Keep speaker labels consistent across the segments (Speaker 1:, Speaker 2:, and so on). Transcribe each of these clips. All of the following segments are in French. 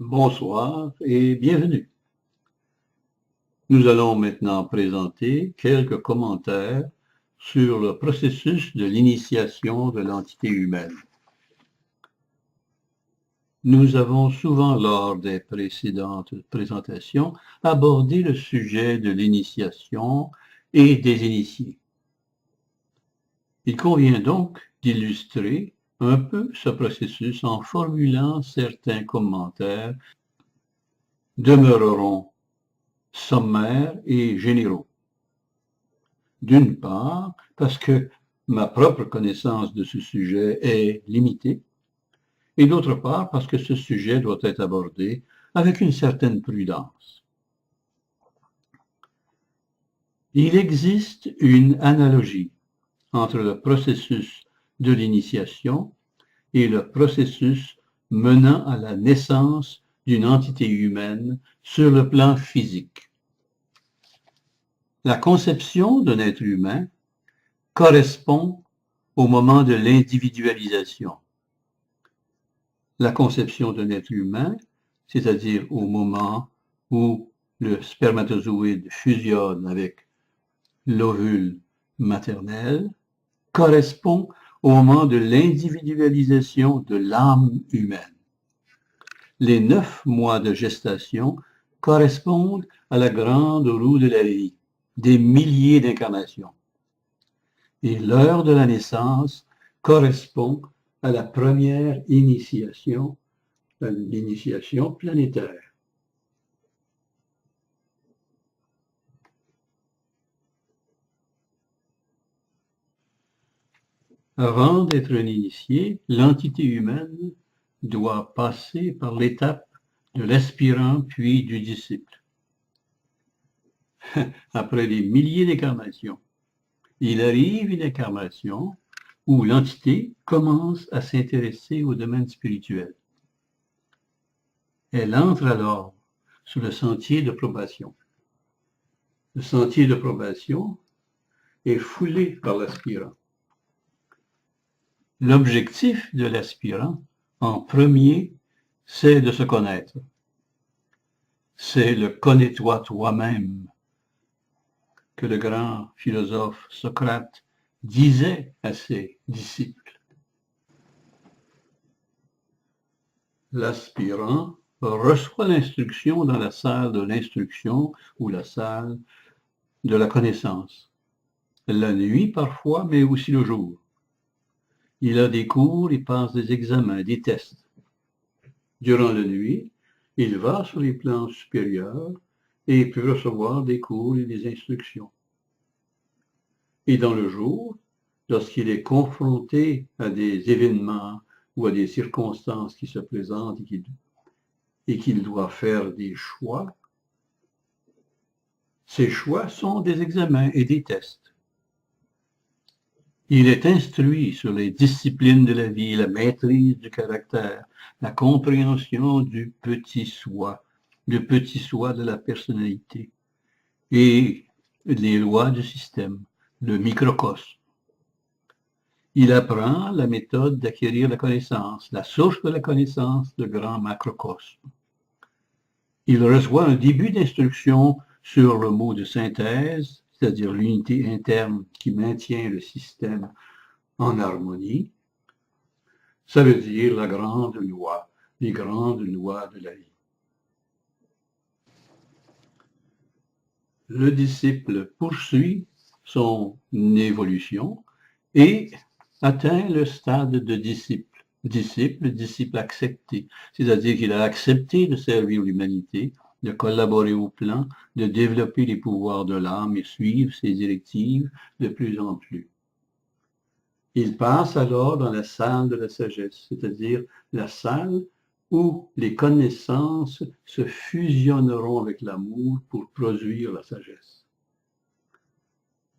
Speaker 1: Bonsoir et bienvenue. Nous allons maintenant présenter quelques commentaires sur le processus de l'initiation de l'entité humaine. Nous avons souvent, lors des précédentes présentations, abordé le sujet de l'initiation et des initiés. Il convient donc d'illustrer un peu ce processus en formulant certains commentaires demeureront sommaires et généraux. D'une part, parce que ma propre connaissance de ce sujet est limitée, et d'autre part, parce que ce sujet doit être abordé avec une certaine prudence. Il existe une analogie entre le processus de l'initiation et le processus menant à la naissance d'une entité humaine sur le plan physique. La conception d'un être humain correspond au moment de l'individualisation. La conception d'un être humain, c'est-à-dire au moment où le spermatozoïde fusionne avec l'ovule maternel, correspond au moment de l'individualisation de l'âme humaine. Les 9 mois de gestation correspondent à la grande roue de la vie, des milliers d'incarnations. Et l'heure de la naissance correspond à la première initiation, l'initiation planétaire. Avant d'être un initié, l'entité humaine doit passer par l'étape de l'aspirant puis du disciple. Après des milliers d'incarnations, il arrive une incarnation où l'entité commence à s'intéresser au domaine spirituel. Elle entre alors sur le sentier de probation. Le sentier de probation est foulé par l'aspirant. L'objectif de l'aspirant, en premier, c'est de se connaître. C'est le « connais-toi toi-même » que le grand philosophe Socrate disait à ses disciples. L'aspirant reçoit l'instruction dans la salle de l'instruction ou la salle de la connaissance. La nuit parfois, mais aussi le jour. Il a des cours, il passe des examens, des tests. Durant la nuit, il va sur les plans supérieurs et peut recevoir des cours et des instructions. Et dans le jour, lorsqu'il est confronté à des événements ou à des circonstances qui se présentent et qu'il doit faire des choix, ces choix sont des examens et des tests. Il est instruit sur les disciplines de la vie, la maîtrise du caractère, la compréhension du petit soi de la personnalité et les lois du système, le microcosme. Il apprend la méthode d'acquérir la connaissance, la source de la connaissance, le grand macrocosme. Il reçoit un début d'instruction sur le mot de synthèse, c'est-à-dire l'unité interne qui maintient le système en harmonie. Ça veut dire la grande loi, les grandes lois de la vie. Le disciple poursuit son évolution et atteint le stade de disciple. Disciple accepté, c'est-à-dire qu'il a accepté de servir l'humanité, de collaborer au plan, de développer les pouvoirs de l'âme et suivre ses directives de plus en plus. Il passe alors dans la salle de la sagesse, c'est-à-dire la salle où les connaissances se fusionneront avec l'amour pour produire la sagesse.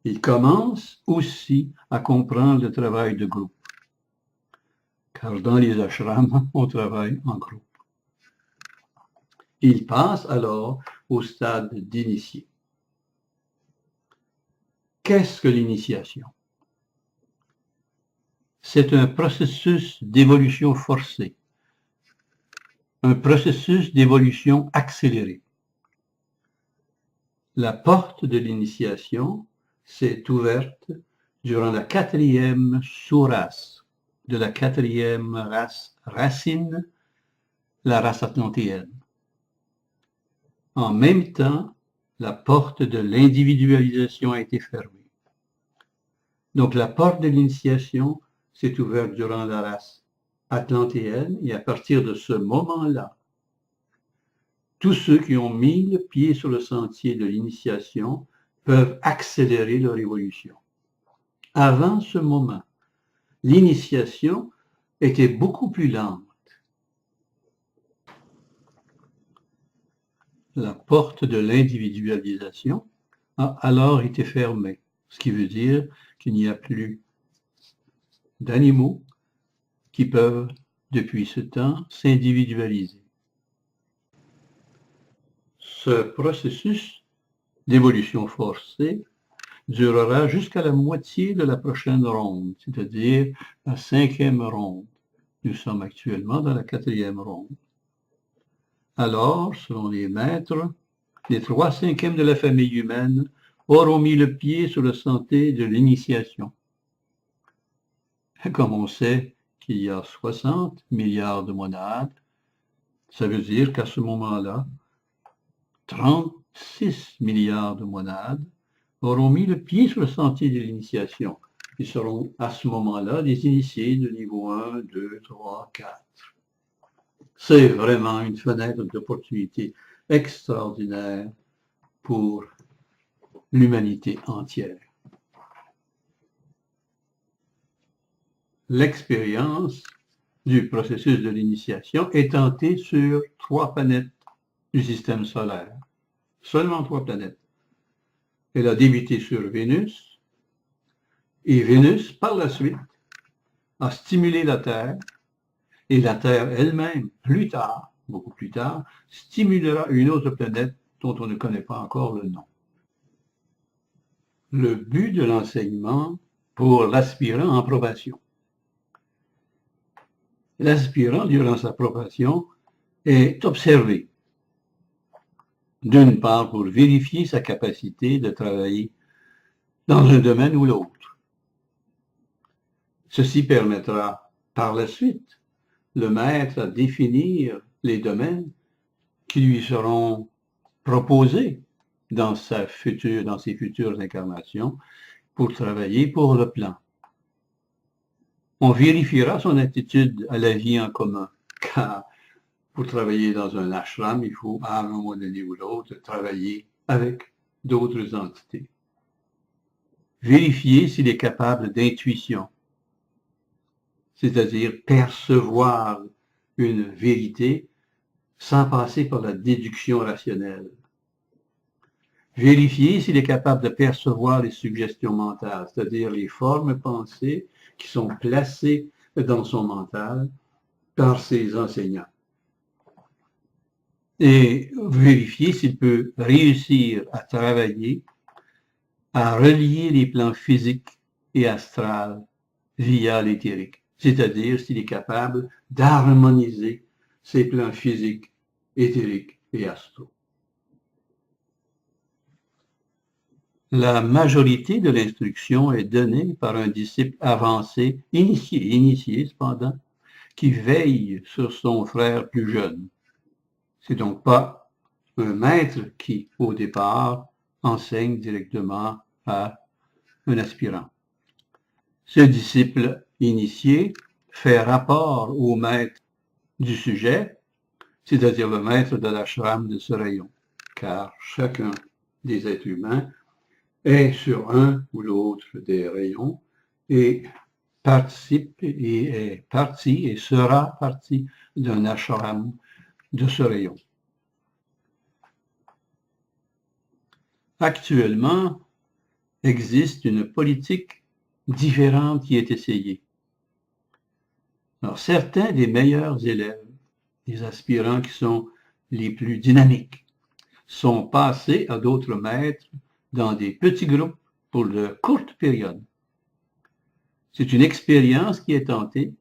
Speaker 1: Il commence aussi à comprendre le travail de groupe, car dans les ashrams, on travaille en groupe. Il passe alors au stade d'initié. Qu'est-ce que l'initiation? C'est un processus d'évolution forcée. un processus d'évolution accéléré. La porte de l'initiation s'est ouverte durant la 4e sous-race de la 4e racine, la race atlantéenne. En même temps, la porte de l'individualisation a été fermée. Donc la porte de l'initiation s'est ouverte durant la race atlantéenne et à partir de ce moment-là, tous ceux qui ont mis le pied sur le sentier de l'initiation peuvent accélérer leur évolution. Avant ce moment, l'initiation était beaucoup plus lente. La porte de l'individualisation a alors été fermée, ce qui veut dire qu'il n'y a plus d'animaux qui peuvent, depuis ce temps, s'individualiser. Ce processus d'évolution forcée durera jusqu'à la moitié de la prochaine ronde, c'est-à-dire la 5e ronde. Nous sommes actuellement dans la 4e ronde. Alors, selon les maîtres, les 3/5 de la famille humaine auront mis le pied sur le sentier de l'initiation. Comme on sait qu'il y a 60 milliards de monades, ça veut dire qu'à ce moment-là, 36 milliards de monades auront mis le pied sur le sentier de l'initiation. Ils seront à ce moment-là des initiés de niveau 1, 2, 3, 4. C'est vraiment une fenêtre d'opportunité extraordinaire pour l'humanité entière. L'expérience du processus de l'initiation est tentée sur 3 planètes du système solaire. Seulement 3 planètes. Elle a débuté sur Vénus, et Vénus, par la suite, a stimulé la Terre, et la Terre elle-même, plus tard, beaucoup plus tard, stimulera une autre planète dont on ne connaît pas encore le nom. Le but de l'enseignement pour l'aspirant en probation. L'aspirant, durant sa probation, est observé, d'une part pour vérifier sa capacité de travailler dans un domaine ou l'autre. Ceci permettra par la suite le maître à définir les domaines qui lui seront proposés dans ses futures incarnations pour travailler pour le plan. On vérifiera son attitude à la vie en commun, car pour travailler dans un ashram, il faut à un moment donné ou l'autre travailler avec d'autres entités. Vérifier s'il est capable d'intuition, c'est-à-dire percevoir une vérité sans passer par la déduction rationnelle. Vérifier s'il est capable de percevoir les suggestions mentales, c'est-à-dire les formes pensées qui sont placées dans son mental par ses enseignants. Et vérifier s'il peut réussir à travailler, à relier les plans physiques et astrales via l'éthérique, c'est-à-dire s'il est capable d'harmoniser ces plans physiques, éthériques et astraux. La majorité de l'instruction est donnée par un disciple avancé, initié cependant, qui veille sur son frère plus jeune. C'est donc pas un maître qui, au départ, enseigne directement à un aspirant. Ce disciple initié fait rapport au maître du sujet, c'est-à-dire le maître de l'ashram de ce rayon, car chacun des êtres humains est sur un ou l'autre des rayons et participe et est partie et sera partie d'un ashram de ce rayon. Actuellement, existe une politique différente qui est essayée. Alors, certains des meilleurs élèves, les aspirants qui sont les plus dynamiques, sont passés à d'autres maîtres dans des petits groupes pour de courtes périodes. C'est une expérience qui est tentée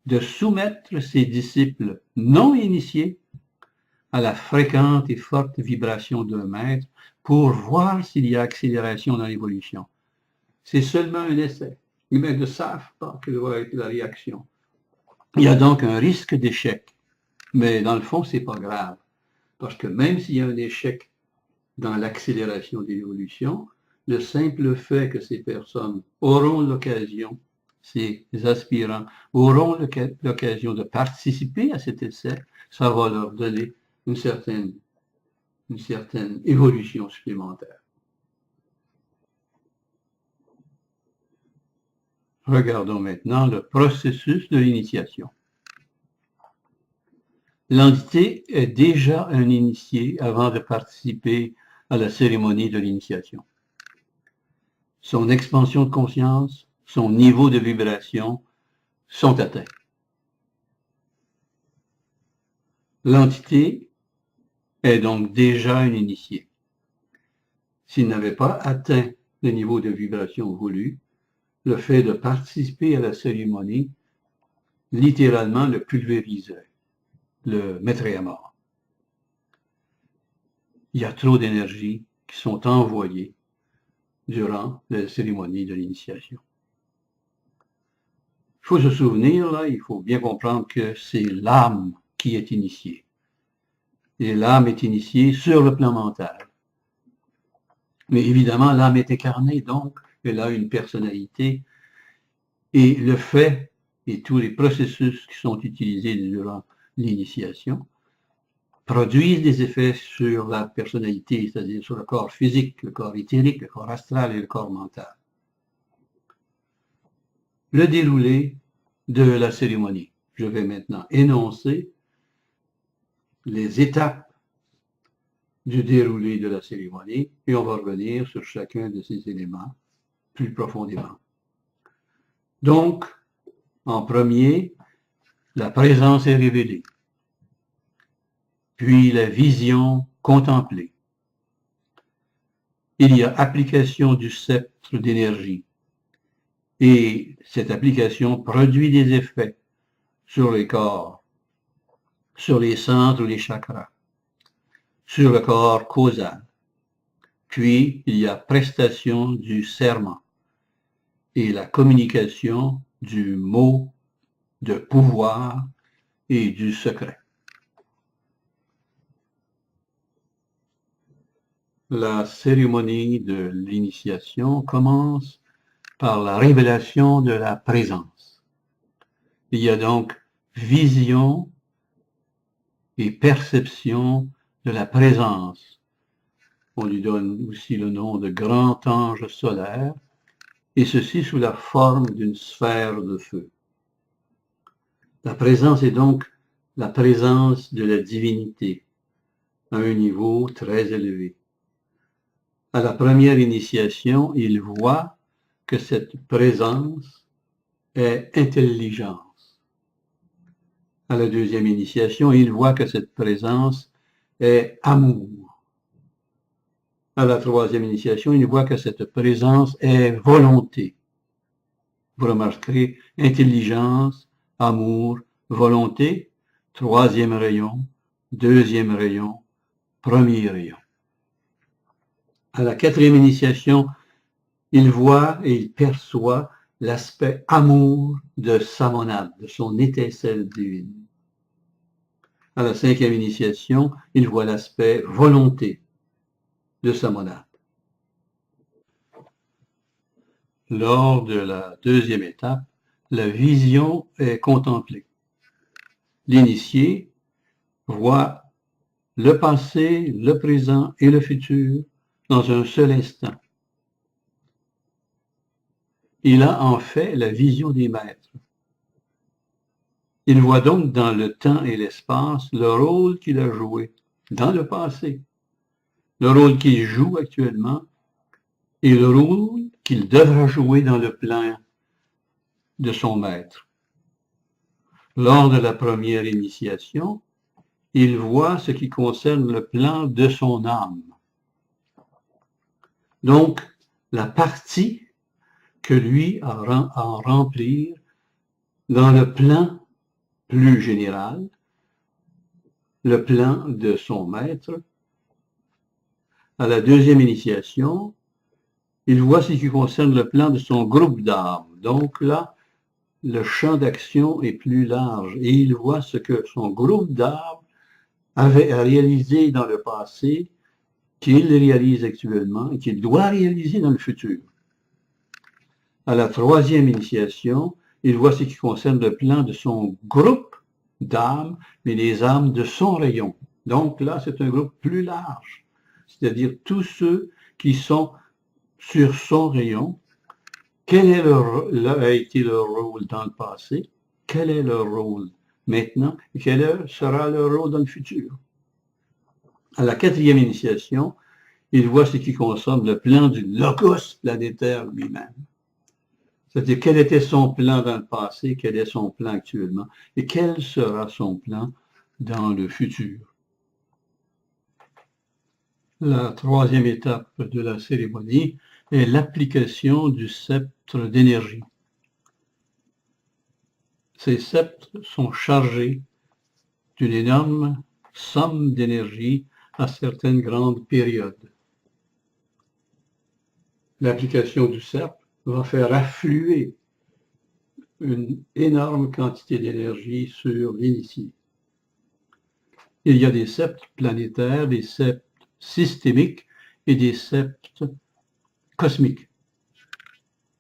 Speaker 1: de soumettre ses disciples non initiés à la fréquente et forte vibration d'un maître pour voir s'il y a accélération dans l'évolution. C'est seulement un essai. Les maîtres ne savent pas quelle va être la réaction. Il y a donc un risque d'échec. Mais dans le fond, c'est pas grave. Parce que même s'il y a un échec dans l'accélération de l'évolution, le simple fait que ces personnes auront l'occasion, ces aspirants auront l'occasion de participer à cet essai, ça va leur donner une certaine évolution supplémentaire. Regardons maintenant le processus de l'initiation. L'entité est déjà un initié avant de participer à la cérémonie de l'initiation. Son expansion de conscience, son niveau de vibration sont atteints. L'entité est donc déjà un initié. S'il n'avait pas atteint le niveau de vibration voulu, le fait de participer à la cérémonie littéralement le pulvériserait, le mettrait à mort. Il y a trop d'énergie qui sont envoyées durant la cérémonie de l'initiation. Il faut se souvenir, là, il faut bien comprendre que c'est l'âme qui est initiée. Et l'âme est initiée sur le plan mental. Mais évidemment, l'âme est incarnée, donc elle a une personnalité. Et le fait et tous les processus qui sont utilisés durant l'initiation produisent des effets sur la personnalité, c'est-à-dire sur le corps physique, le corps éthérique, le corps astral et le corps mental. Le déroulé de la cérémonie. Je vais maintenant énoncer les étapes du déroulé de la cérémonie et on va revenir sur chacun de ces éléments plus profondément. Donc, en premier, la présence est révélée, puis la vision contemplée. Il y a application du sceptre d'énergie et cette application produit des effets sur les corps, sur les centres ou les chakras, sur le corps causal. Puis, il y a prestation du serment et la communication du mot de pouvoir et du secret. La cérémonie de l'initiation commence par la révélation de la présence. Il y a donc vision et perception de la présence. On lui donne aussi le nom de grand ange solaire, et ceci sous la forme d'une sphère de feu. La présence est donc la présence de la divinité à un niveau très élevé. À la première initiation, il voit que cette présence est intelligence. À la deuxième initiation, il voit que cette présence est amour. À la troisième initiation, il voit que cette présence est volonté. Vous remarquerez intelligence, amour, volonté, troisième rayon, deuxième rayon, premier rayon. À la quatrième initiation, il voit et il perçoit l'aspect amour de sa monade, de son étincelle divine. À la cinquième initiation, il voit l'aspect volonté de sa monade. Lors de la deuxième étape, la vision est contemplée. L'initié voit le passé, le présent et le futur dans un seul instant. Il a en fait la vision des maîtres. Il voit donc dans le temps et l'espace le rôle qu'il a joué dans le passé, le rôle qu'il joue actuellement et le rôle qu'il devra jouer dans le plan de son maître. Lors de la première initiation, il voit ce qui concerne le plan de son âme. Donc, la partie que lui a à remplir dans le plan plus général, le plan de son maître. À la deuxième initiation, il voit ce qui concerne le plan de son groupe d'âmes. Donc là, le champ d'action est plus large et il voit ce que son groupe d'âmes avait réalisé dans le passé, qu'il réalise actuellement et qu'il doit réaliser dans le futur. À la troisième initiation, il voit ce qui concerne le plan de son groupe d'âmes, mais les âmes de son rayon. Donc là, c'est un groupe plus large, c'est-à-dire tous ceux qui sont sur son rayon. Quel a été leur rôle dans le passé? Quel est leur rôle maintenant? Et quel sera leur rôle dans le futur? À la quatrième initiation, il voit ce qui concerne le plan du logos planétaire lui-même. C'est-à-dire quel était son plan dans le passé, quel est son plan actuellement, et quel sera son plan dans le futur. La troisième étape de la cérémonie est l'application du sceptre d'énergie. Ces sceptres sont chargés d'une énorme somme d'énergie à certaines grandes périodes. L'application du sceptre va faire affluer une énorme quantité d'énergie sur l'initié. Il y a des sceptres planétaires, des sceptres systémiques et des sceptres cosmiques.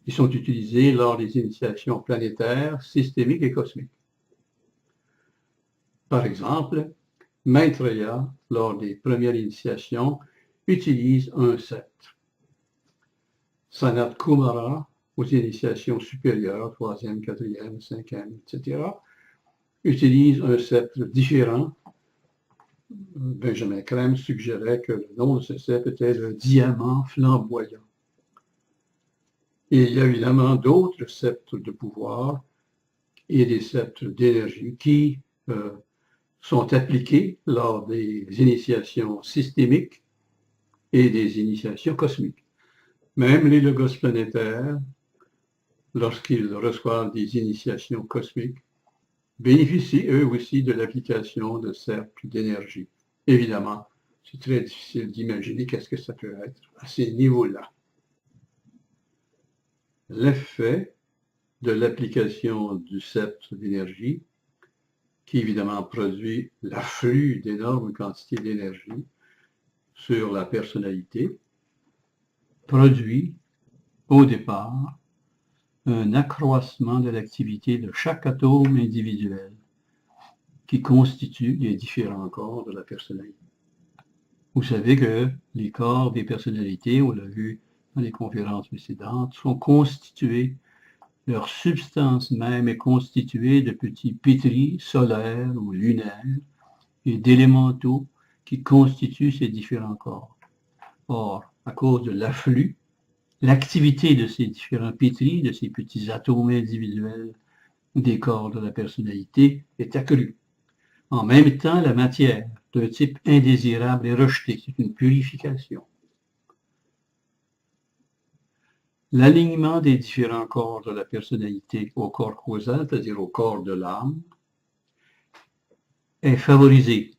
Speaker 1: Ils sont utilisés lors des initiations planétaires, systémiques et cosmiques. Par exemple, Maitreya, lors des premières initiations, utilise un sceptre. Sanat Kumara, aux initiations supérieures, 3e, 4e, 5e, etc., utilise un sceptre différent. Benjamin Crème suggérait que le nom de ce sceptre était le diamant flamboyant. Et il y a évidemment d'autres sceptres de pouvoir et des sceptres d'énergie qui sont appliqués lors des initiations systémiques et des initiations cosmiques. Même les logos planétaires, lorsqu'ils reçoivent des initiations cosmiques, bénéficient eux aussi de l'application de cercles d'énergie. Évidemment, c'est très difficile d'imaginer qu'est-ce que ça peut être à ces niveaux-là. L'effet de l'application du sceptre d'énergie, qui évidemment produit l'afflux d'énormes quantités d'énergie sur la personnalité, produit au départ un accroissement de l'activité de chaque atome individuel qui constitue les différents corps de la personnalité. Vous savez que les corps des personnalités, on l'a vu dans les conférences précédentes, sont constitués, leur substance même est constituée de petits pétris solaires ou lunaires et d'élémentaux qui constituent ces différents corps. Or, à cause de l'afflux, l'activité de ces différents pétris, de ces petits atomes individuels des corps de la personnalité est accrue. En même temps, la matière d'un type indésirable est rejetée. C'est une purification. L'alignement des différents corps de la personnalité au corps causal, c'est-à-dire au corps de l'âme, est favorisé,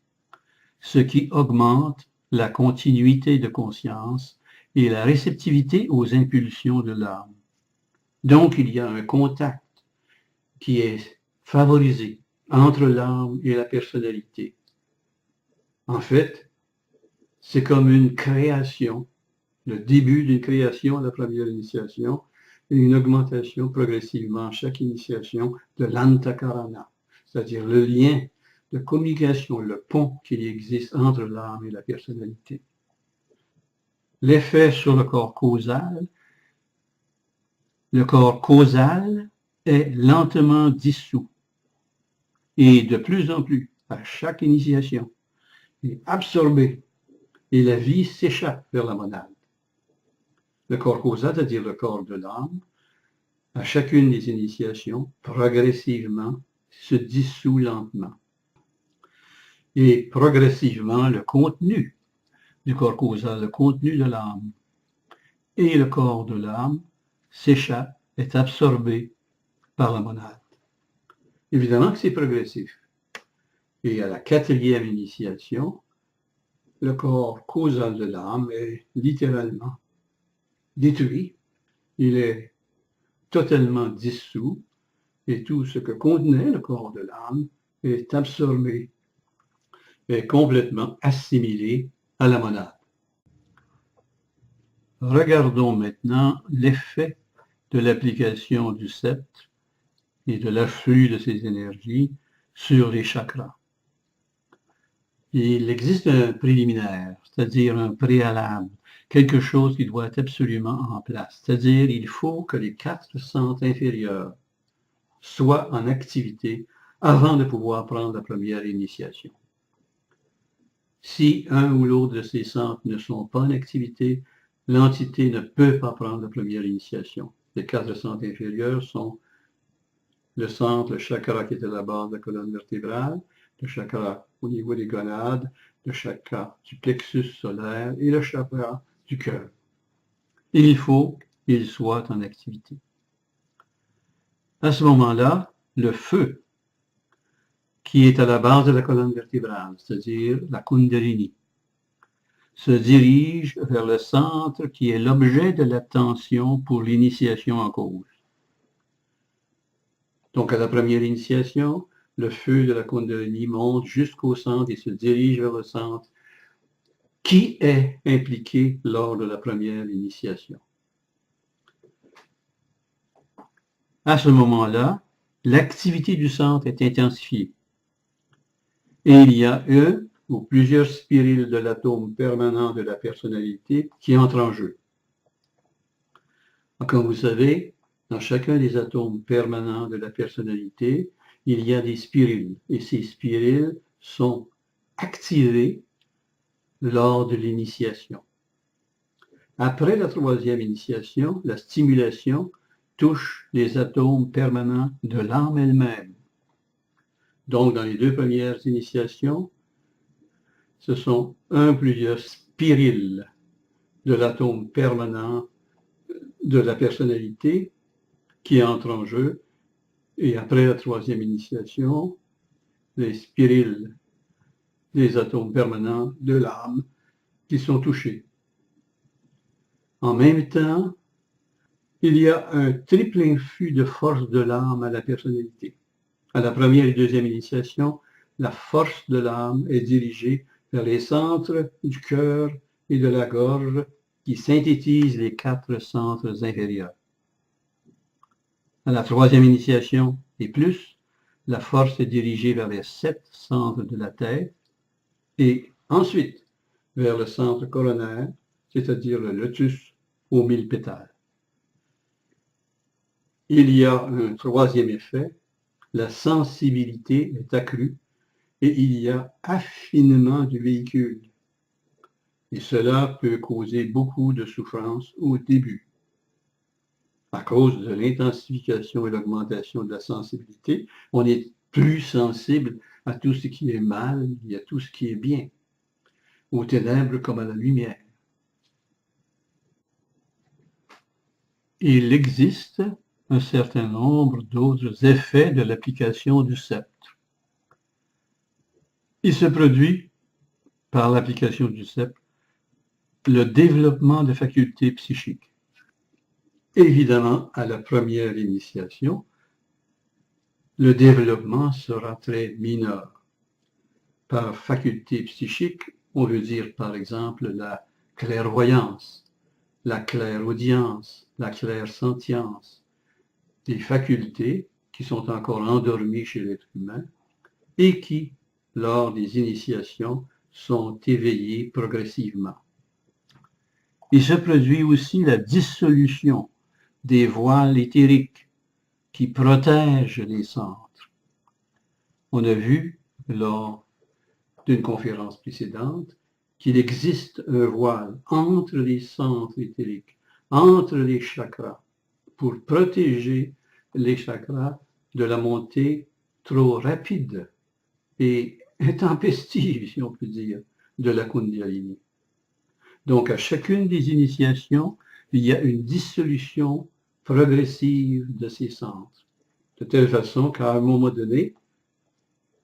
Speaker 1: ce qui augmente la continuité de conscience et la réceptivité aux impulsions de l'âme. Donc, il y a un contact qui est favorisé entre l'âme et la personnalité. En fait, c'est comme une création, le début d'une création à la première initiation, et une augmentation progressivement à chaque initiation de l'antakarana, c'est-à-dire le lien de communication, le pont qui existe entre l'âme et la personnalité. L'effet sur le corps causal est lentement dissous et de plus en plus, à chaque initiation, est absorbé et la vie s'échappe vers la monade. Le corps causal, c'est-à-dire le corps de l'âme, à chacune des initiations, progressivement, se dissout lentement. Et progressivement, le contenu du corps causal, le contenu de l'âme et le corps de l'âme s'échappe, est absorbé par la monade. Évidemment que c'est progressif. Et à la 4e initiation, le corps causal de l'âme est littéralement détruit. Il est totalement dissous et tout ce que contenait le corps de l'âme est absorbé, est complètement assimilé à la monade. Regardons maintenant l'effet de l'application du sceptre et de l'afflux de ces énergies sur les chakras. Il existe un préliminaire, c'est-à-dire un préalable, quelque chose qui doit être absolument en place. C'est-à-dire il faut que les 4 centres inférieurs soient en activité avant de pouvoir prendre la première initiation. Si un ou l'autre de ces centres ne sont pas en activité, l'entité ne peut pas prendre la première initiation. Les 4 centres inférieurs sont le centre, le chakra qui est à la base de la colonne vertébrale, le chakra au niveau des gonades, le chakra du plexus solaire et le chakra du cœur. Il faut qu'ils soient en activité. À ce moment-là, le feu qui est à la base de la colonne vertébrale, c'est-à-dire la Kundalini, se dirige vers le centre qui est l'objet de l'attention pour l'initiation en cause. Donc à la première initiation, le feu de la Kundalini monte jusqu'au centre et se dirige vers le centre qui est impliqué lors de la première initiation. À ce moment-là, l'activité du centre est intensifiée et il y a un ou plusieurs spirules de l'atome permanent de la personnalité qui entrent en jeu. Comme vous savez, dans chacun des atomes permanents de la personnalité, il y a des spirules et ces spirules sont activées lors de l'initiation. Après la 3e initiation, la stimulation touche les atomes permanents de l'âme elle-même. Donc, dans les 2 premières initiations, ce sont un ou plusieurs spirules de l'atome permanent de la personnalité qui entrent en jeu. Et après la 3e initiation, les spirules des atomes permanents de l'âme qui sont touchés. En même temps, il y a un triple influx de force de l'âme à la personnalité. À la 1re et 2e initiation, la force de l'âme est dirigée vers les centres du cœur et de la gorge qui synthétisent les 4 centres inférieurs. À la 3e initiation et plus, la force est dirigée vers les 7 centres de la tête et ensuite vers le centre coronaire, c'est-à-dire le lotus aux 1000 pétales. Il y a un 3e effet, la sensibilité est accrue et il y a affinement du véhicule. Et cela peut causer beaucoup de souffrance au début. À cause de l'intensification et l'augmentation de la sensibilité, on est plus sensible à tout ce qui est mal et à tout ce qui est bien, aux ténèbres comme à la lumière. Il existe un certain nombre d'autres effets de l'application du sceptre. Il se produit, par l'application du sceptre, le développement de facultés psychiques. Évidemment, à la première initiation, le développement sera très mineur. Par faculté psychique, on veut dire par exemple la clairvoyance, la clairaudience, la clairsentience, des facultés qui sont encore endormies chez l'être humain et qui, lors des initiations, sont éveillées progressivement. Il se produit aussi la dissolution des voiles éthériques qui protègent les centres. On a vu lors d'une conférence précédente qu'il existe un voile entre les centres éthériques, entre les chakras, pour protéger les chakras de la montée trop rapide et intempestive, si on peut dire, de la Kundalini. Donc, à chacune des initiations, il y a une dissolution progressive de ces centres. de telle façon qu'à un moment donné,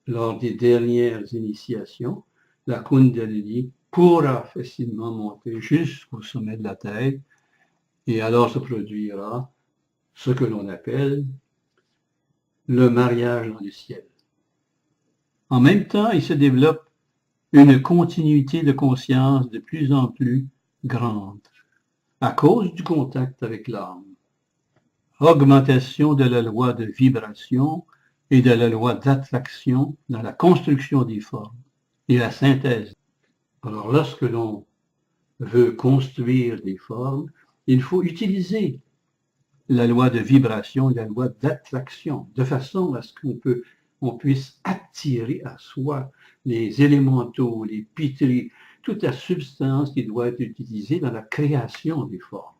Speaker 1: lors des dernières initiations, la Kundalini pourra facilement monter jusqu'au sommet de la tête et alors se produira ce que l'on appelle le mariage dans le ciel. En même temps, il se développe une continuité de conscience de plus en plus grande à cause du contact avec l'âme. Augmentation de la loi de vibration et de la loi d'attraction dans la construction des formes et la synthèse. Alors lorsque l'on veut construire des formes, il faut utiliser la loi de vibration et la loi d'attraction, de façon à ce qu'on puisse attirer à soi les élémentaux, les pitris, toute la substance qui doit être utilisée dans la création des formes.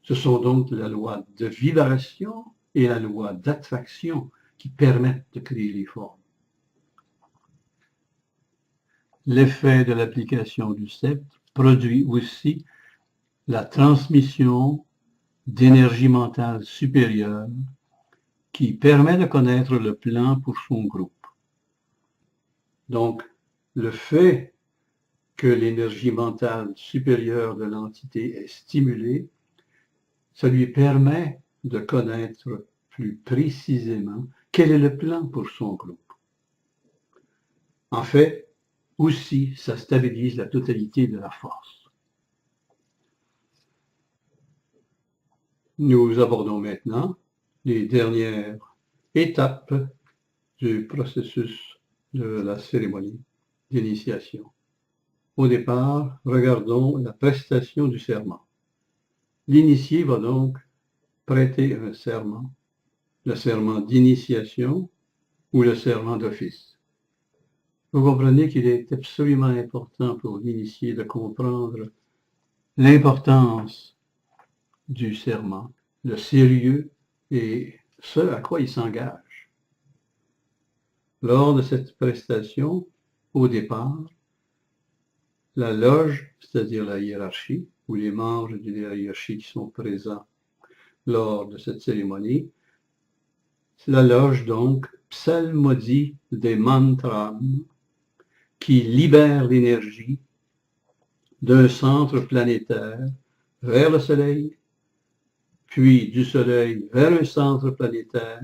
Speaker 1: Ce sont donc la loi de vibration et la loi d'attraction qui permettent de créer les formes. L'effet de l'application du sceptre produit aussi la transmission d'énergie mentale supérieure qui permet de connaître le plan pour son groupe. Donc, le fait que l'énergie mentale supérieure de l'entité est stimulée, ça lui permet de connaître plus précisément quel est le plan pour son groupe. En fait, aussi, ça stabilise la totalité de la force. Nous abordons maintenant les dernières étapes du processus de la cérémonie d'initiation. Au départ, regardons la prestation du serment. L'initié va donc prêter un serment, le serment d'initiation ou le serment d'office. Vous comprenez qu'il est absolument important pour l'initié de comprendre l'importance du serment, le sérieux et ce à quoi il s'engage. Lors de cette prestation, au départ, la loge, c'est-à-dire la hiérarchie, ou les membres de la hiérarchie qui sont présents lors de cette cérémonie, la loge donc psalmodie des mantras qui libèrent l'énergie d'un centre planétaire vers le Soleil, puis du Soleil vers un centre planétaire,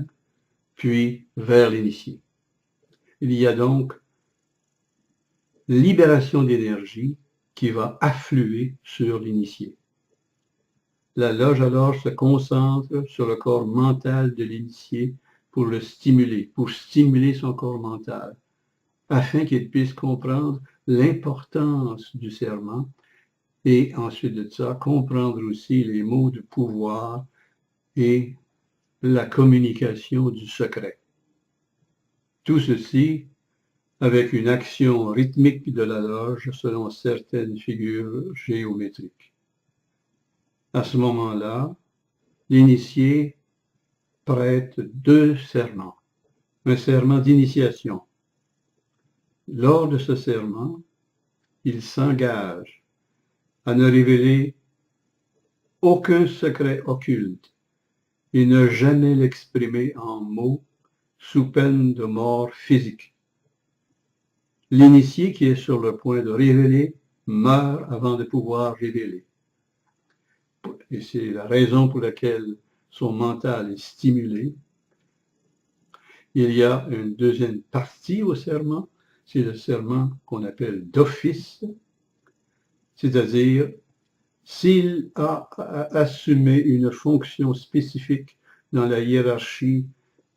Speaker 1: puis vers l'initié. Il y a donc libération d'énergie qui va affluer sur l'initié. La loge alors se concentre sur le corps mental de l'initié pour le stimuler, pour stimuler son corps mental, afin qu'il puisse comprendre l'importance du serment et ensuite de ça, comprendre aussi les mots de pouvoir et la communication du secret. Tout ceci avec une action rythmique de la loge selon certaines figures géométriques. À ce moment-là, l'initié prête deux serments. Un serment d'initiation. Lors de ce serment, il s'engage à ne révéler aucun secret occulte et ne jamais l'exprimer en mots sous peine de mort physique. L'initié qui est sur le point de révéler meurt avant de pouvoir révéler. Et c'est la raison pour laquelle son mental est stimulé. Il y a une deuxième partie au serment, c'est le serment qu'on appelle d'office, c'est-à-dire s'il a assumé une fonction spécifique dans la hiérarchie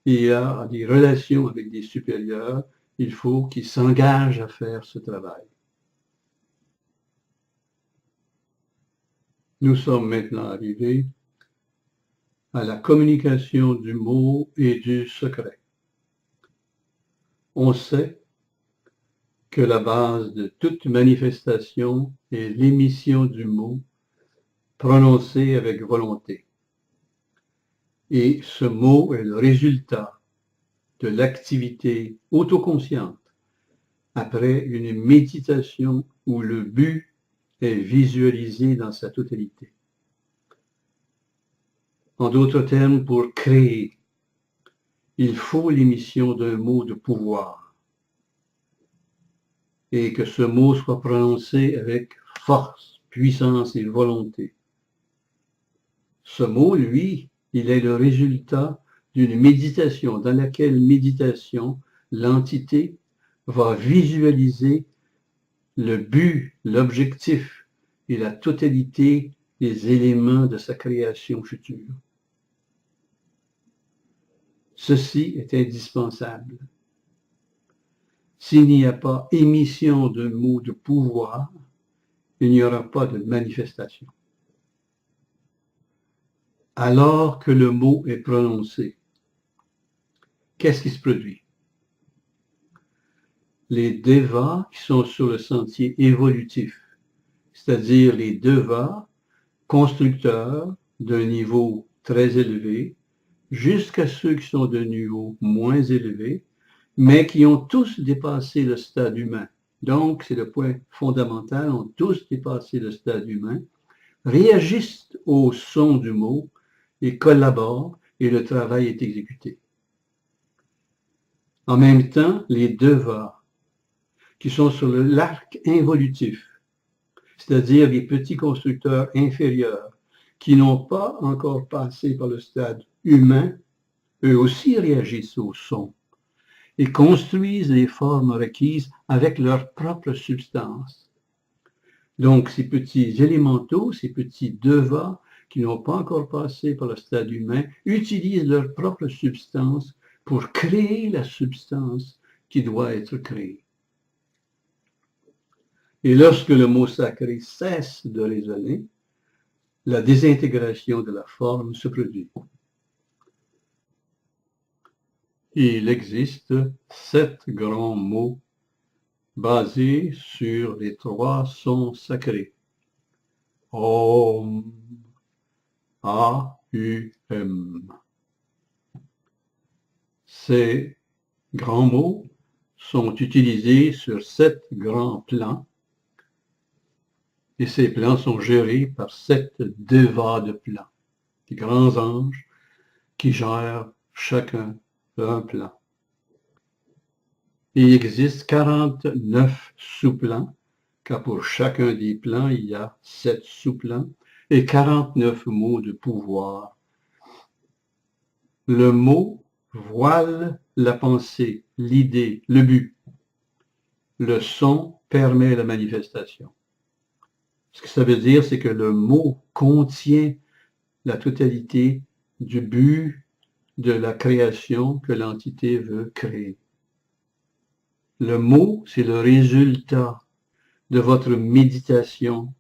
Speaker 1: et a des relations avec des supérieurs, il faut qu'il s'engage à faire ce travail. Nous sommes maintenant arrivés à la communication du mot et du secret. On sait que la base de toute manifestation est l'émission du mot prononcé avec volonté. Et ce mot est le résultat de l'activité autoconsciente après une méditation où le but est visualisé dans sa totalité. En d'autres termes, pour créer. il faut l'émission d'un mot de pouvoir et que ce mot soit prononcé avec force, puissance et volonté. Ce mot, lui, il est le résultat d'une méditation dans laquelle méditation, l'entité va visualiser le but, l'objectif et la totalité des éléments de sa création future. Ceci est indispensable. S'il n'y a pas émission d'un mot de pouvoir, il n'y aura pas de manifestation. Alors que le mot est prononcé, qu'est-ce qui se produit? Les devas qui sont sur le sentier évolutif, c'est-à-dire les devas constructeurs d'un niveau très élevé, jusqu'à ceux qui sont de niveau moins élevé, mais qui ont tous dépassé le stade humain. Donc, c'est le point fondamental, ont tous dépassé le stade humain, réagissent au son du mot et collaborent et le travail est exécuté. En même temps, les devas qui sont sur l'arc involutif, c'est-à-dire les petits constructeurs inférieurs qui n'ont pas encore passé par le stade humain, eux aussi réagissent au son et construisent les formes requises avec leur propre substance. Donc, ces petits élémentaux, ces petits devas qui n'ont pas encore passé par le stade humain, utilisent leur propre substance pour créer la substance qui doit être créée. Et lorsque le mot sacré cesse de résonner, la désintégration de la forme se produit. Il existe 7 grands mots basés sur les 3 sons sacrés. Om, A, U, M. Ces grands mots sont utilisés sur 7 grands plans et ces plans sont gérés par 7 devas de plans, des grands anges qui gèrent chacun un plan. Il existe 49 sous-plans, car pour chacun des plans, il y a 7 sous-plans et 49 mots de pouvoir. Le mot voile la pensée, l'idée, le but. Le son permet la manifestation. Ce que ça veut dire, c'est que le mot contient la totalité du but de la création que l'entité veut créer. Le mot, c'est le résultat de votre méditation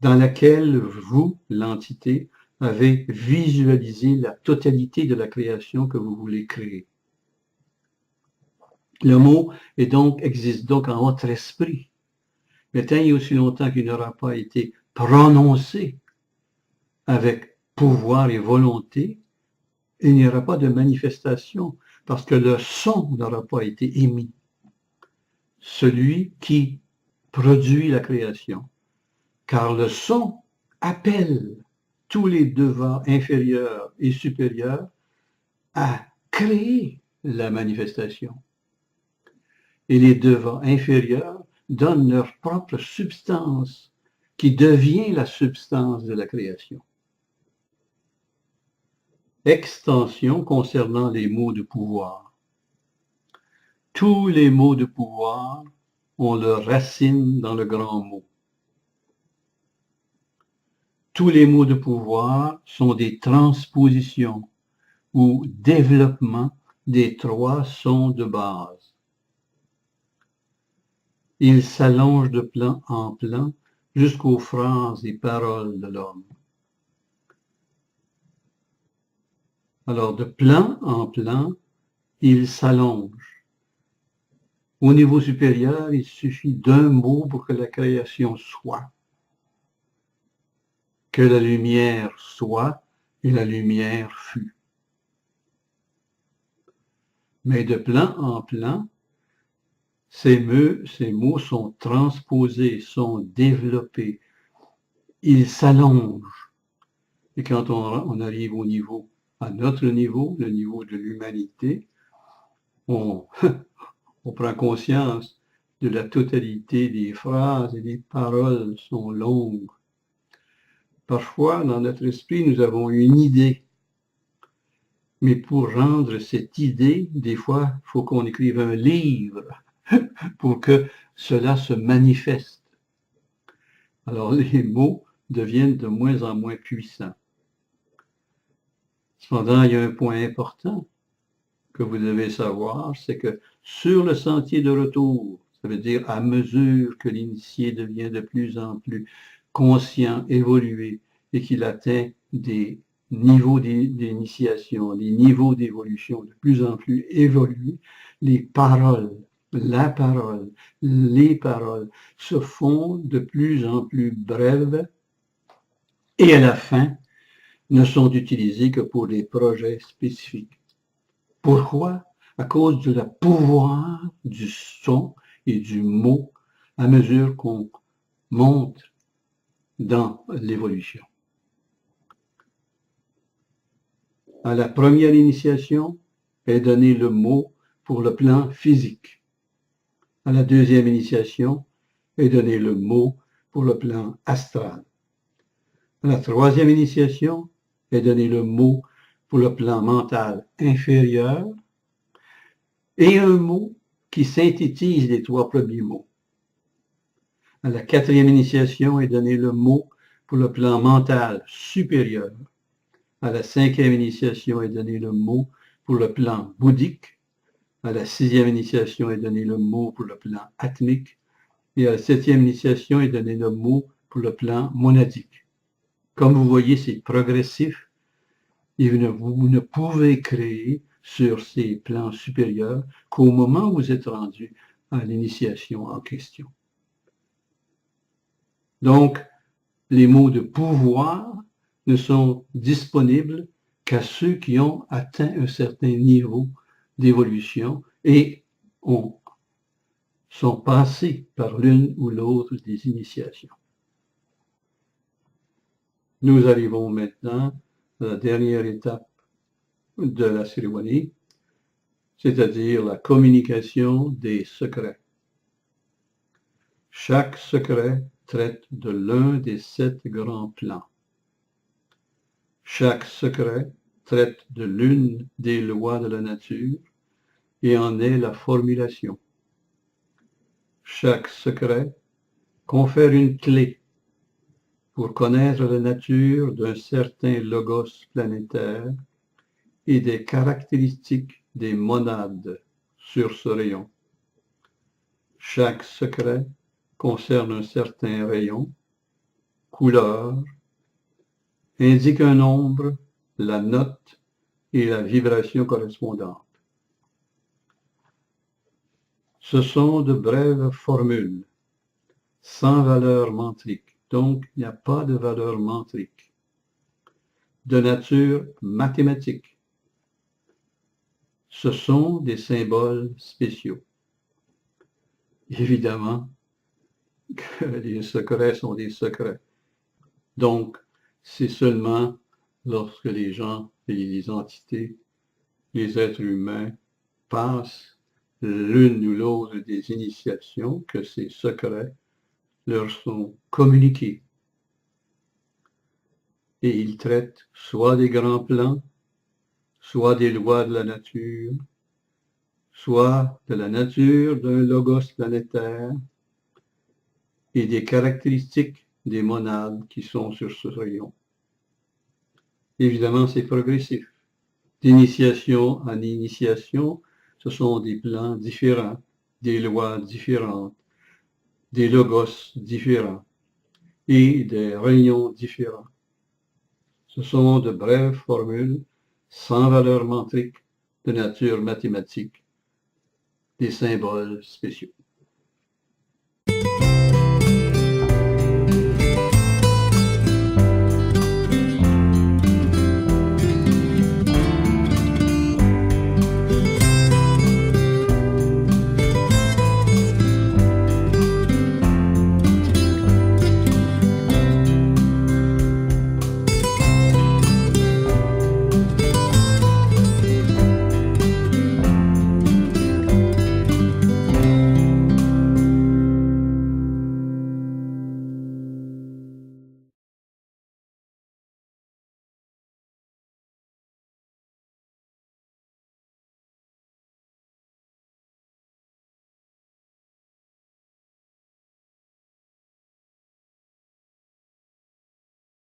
Speaker 1: dans laquelle vous, l'entité, avez visualisé la totalité de la création que vous voulez créer. Le mot existe donc en votre esprit. Mais tant et aussi longtemps qu'il n'aura pas été prononcé avec pouvoir et volonté, il n'y aura pas de manifestation parce que le son n'aura pas été émis. Celui qui produit la création. Car le son appelle tous les devas inférieurs et supérieurs à créer la manifestation. Et les devas inférieurs donnent leur propre substance qui devient la substance de la création. Extension concernant les mots de pouvoir. Tous les mots de pouvoir ont leur racine dans le grand mot. Tous les mots de pouvoir sont des transpositions ou développements des 3 sons de base. Ils s'allongent de plan en plan jusqu'aux phrases et paroles de l'homme. Alors, de plan en plan, ils s'allongent. Au niveau supérieur, il suffit d'un mot pour que la création soit. Que la lumière soit et la lumière fut. Mais de plan en plan, ces mots sont transposés, sont développés. Ils s'allongent. Et quand on arrive au niveau à notre niveau, le niveau de l'humanité, on, on prend conscience de la totalité des phrases et des paroles sont longues. Parfois, dans notre esprit, nous avons une idée. Mais pour rendre cette idée, des fois, il faut qu'on écrive un livre pour que cela se manifeste. Alors, les mots deviennent de moins en moins puissants. Cependant, il y a un point important que vous devez savoir, c'est que sur le sentier de retour, ça veut dire à mesure que l'initié devient de plus en plus conscient, évolué, et qu'il atteint des niveaux d'initiation, des niveaux d'évolution de plus en plus évolués, les paroles, la parole, les paroles se font de plus en plus brèves et à la fin ne sont utilisées que pour des projets spécifiques. Pourquoi? À cause de la pouvoir du son et du mot à mesure qu'on monte dans l'évolution. À la première initiation est donné le mot pour le plan physique. À la deuxième initiation est donné le mot pour le plan astral. À la troisième initiation est donné le mot pour le plan mental inférieur et un mot qui synthétise les trois premiers mots. À la quatrième initiation est donné le mot pour le plan mental supérieur. À la cinquième initiation est donné le mot pour le plan bouddhique. À la sixième initiation est donné le mot pour le plan atmique. Et à la septième initiation est donné le mot pour le plan monadique. Comme vous voyez, c'est progressif. Et vous ne pouvez créer sur ces plans supérieurs qu'au moment où vous êtes rendu à l'initiation en question. Donc, les mots de pouvoir ne sont disponibles qu'à ceux qui ont atteint un certain niveau d'évolution et sont passés par l'une ou l'autre des initiations. Nous arrivons maintenant à la dernière étape de la cérémonie, c'est-à-dire la communication des secrets. Chaque secret traite de l'un des 7 grands plans. Chaque secret traite de l'une des lois de la nature et en est la formulation. Chaque secret confère une clé pour connaître la nature d'un certain logos planétaire et des caractéristiques des monades sur ce rayon. Chaque secret concerne un certain rayon, couleur, indique un nombre, la note et la vibration correspondante. Ce sont de brèves formules, sans valeur mantrique, donc il n'y a pas de valeur mantrique, de nature mathématique. Ce sont des symboles spéciaux. Évidemment que les secrets sont des secrets. Donc, c'est seulement lorsque les gens et les entités, les êtres humains, passent l'une ou l'autre des initiations que ces secrets leur sont communiqués. Et ils traitent soit des grands plans, soit des lois de la nature, soit de la nature d'un logos planétaire et des caractéristiques des monades qui sont sur ce rayon. Évidemment, c'est progressif. D'initiation en initiation, ce sont des plans différents, des lois différentes, des logos différents et des rayons différents. Ce sont de brèves formules sans valeur mantrique de nature mathématique, des symboles spéciaux.